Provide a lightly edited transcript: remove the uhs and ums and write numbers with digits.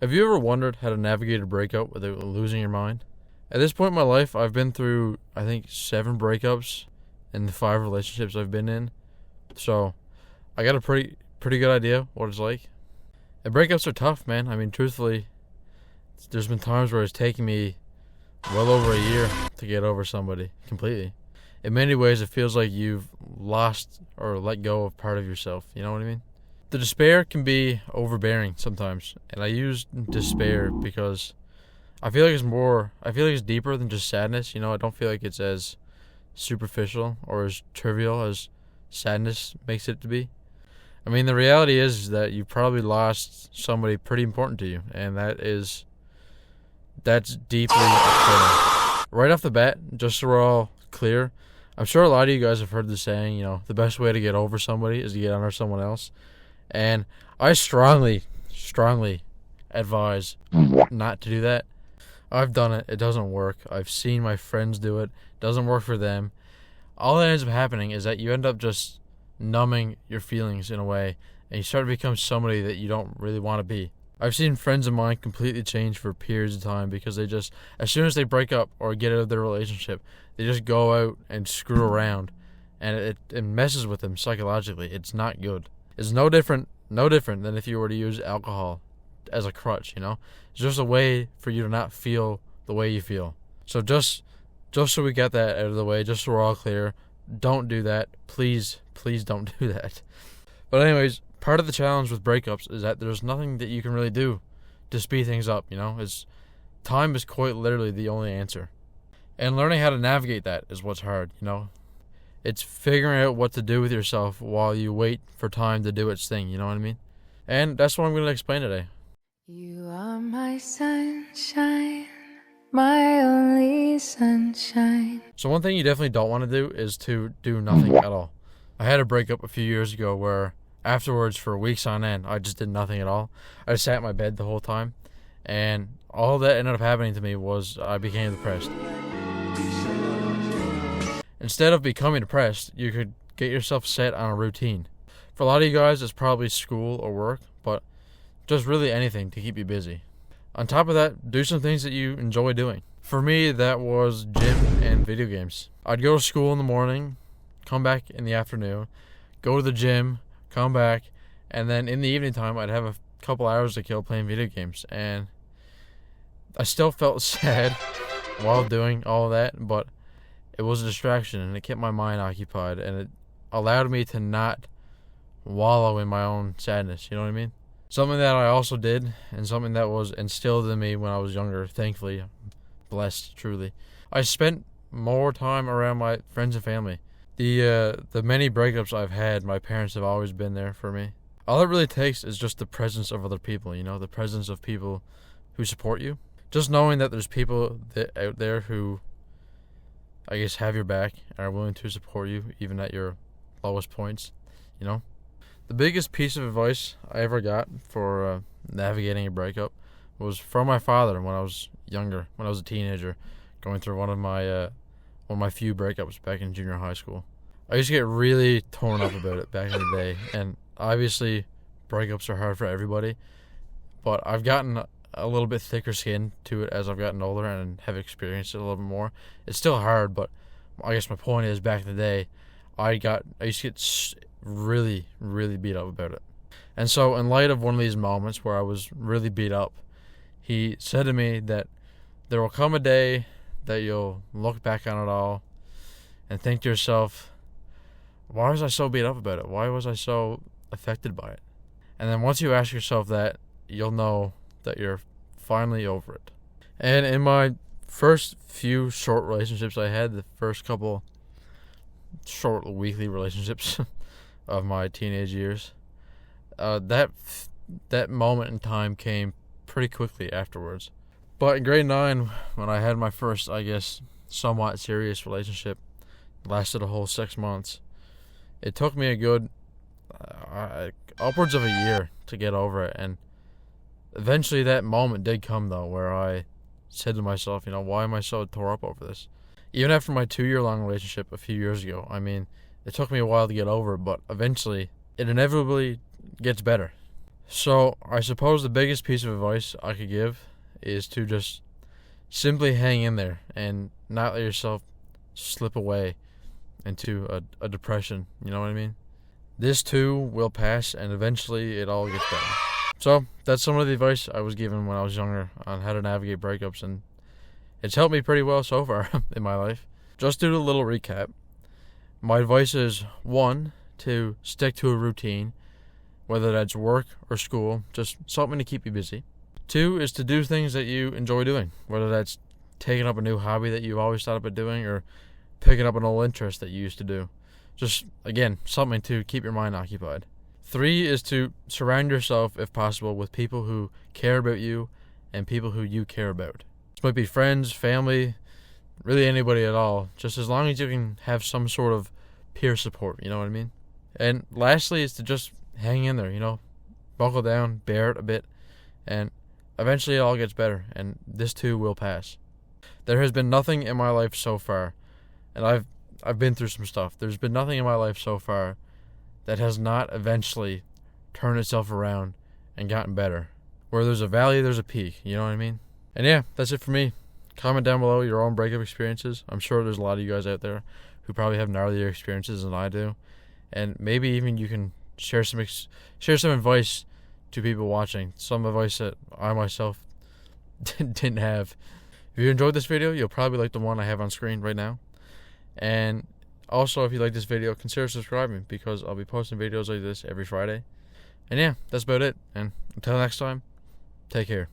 Have you ever wondered how to navigate a breakup without losing your mind? At this point in my life, I've been through, I think, 7 breakups in the 5 relationships I've been in. So, I got a pretty good idea what it's like. And breakups are tough, man. I mean, truthfully, there's been times where it's taken me well over a year to get over somebody completely. In many ways, it feels like you've lost or let go of part of yourself. You know what I mean? The despair can be overbearing sometimes, and I use despair because I feel like it's deeper than just sadness. I don't feel like it's as superficial or as trivial as sadness makes it to be. I mean, the reality is that you probably lost somebody pretty important to you, and that's deeply upsetting. Right off the bat, just so we're all clear, I'm sure a lot of you guys have heard the saying, the best way to get over somebody is to get under someone else. And I strongly advise not to do that. I've done it. It doesn't work. I've seen my friends do it. It doesn't work for them. All that ends up happening is that you end up just numbing your feelings in a way, and you start to become somebody that you don't really want to be. I've seen friends of mine completely change for periods of time because they just, as soon as they break up or get out of their relationship, they just go out and screw around, and it messes with them psychologically. It's not good. It's no different than if you were to use alcohol as a crutch, It's just a way for you to not feel the way you feel. So just so we get that out of the way, just so we're all clear, don't do that. Please don't do that. But anyways, part of the challenge with breakups is that there's nothing that you can really do to speed things up, Time is quite literally the only answer. And learning how to navigate that is what's hard, It's figuring out what to do with yourself while you wait for time to do its thing, you know what I mean? And that's what I'm going to explain today. You are my sunshine, my only sunshine. So one thing you definitely don't want to do is to do nothing at all. I had a breakup a few years ago where afterwards for weeks on end, I just did nothing at all. I just sat in my bed the whole time, and all that ended up happening to me was I became depressed. Instead of becoming depressed, you could get yourself set on a routine. For a lot of you guys, it's probably school or work, but just really anything to keep you busy. On top of that, do some things that you enjoy doing. For me, that was gym and video games. I'd go to school in the morning, come back in the afternoon, go to the gym, come back, and then in the evening time, I'd have a couple hours to kill playing video games. And I still felt sad while doing all of that, but it was a distraction, and it kept my mind occupied, and it allowed me to not wallow in my own sadness, you know what I mean? Something that I also did, and something that was instilled in me when I was younger, thankfully, blessed, truly. I spent more time around my friends and family. The many breakups I've had, my parents have always been there for me. All it really takes is just the presence of other people, the presence of people who support you. Just knowing that there's people out there who, I guess, have your back and are willing to support you even at your lowest points, The biggest piece of advice I ever got for navigating a breakup was from my father when I was younger, when I was a teenager, going through one of my few breakups back in junior high school. I used to get really torn up about it back in the day, and obviously breakups are hard for everybody, but I've gotten a little bit thicker skin to it as I've gotten older and have experienced it a little bit more. It's still hard, but I guess my point is back in the day, I used to get really beat up about it. And so in light of one of these moments where I was really beat up, he said to me that there will come a day that you'll look back on it all and think to yourself, why was I so beat up about it? Why was I so affected by it? And then once you ask yourself that, you'll know that you're finally over it. And in my first few short relationships I had, the first couple short weekly relationships of my teenage years, that moment in time came pretty quickly afterwards. But in grade 9, when I had my first, I guess, somewhat serious relationship, lasted a whole 6 months, it took me a good upwards of a year to get over it. And eventually that moment did come, though, where I said to myself, why am I so tore up over this? Even after my 2-year-long relationship a few years ago, I mean, it took me a while to get over it, but eventually it inevitably gets better. So I suppose the biggest piece of advice I could give is to just simply hang in there and not let yourself slip away into a depression. You know what I mean? This too will pass, and eventually it all gets better. So that's some of the advice I was given when I was younger on how to navigate breakups, and it's helped me pretty well so far in my life. Just to do a little recap, my advice is 1, to stick to a routine, whether that's work or school, just something to keep you busy. 2 is to do things that you enjoy doing, whether that's taking up a new hobby that you've always thought about doing or picking up an old interest that you used to do. Just, again, something to keep your mind occupied. 3 is to surround yourself, if possible, with people who care about you and people who you care about. This might be friends, family, really anybody at all, just as long as you can have some sort of peer support, you know what I mean? And lastly is to just hang in there, buckle down, bear it a bit, and eventually it all gets better, and this too will pass. There has been nothing in my life so far, and I've been through some stuff. There's been nothing in my life so far that has not eventually turned itself around and gotten better. Where there's a valley, there's a peak, you know what I mean? And yeah, that's it for me. Comment down below your own breakup experiences. I'm sure there's a lot of you guys out there who probably have gnarlier experiences than I do, and maybe even you can share some advice to people watching. Some advice that I myself didn't have. If you enjoyed this video, you'll probably like the one I have on screen right now. And also, if you like this video, consider subscribing, because I'll be posting videos like this every Friday. And yeah, that's about it. And until next time, take care.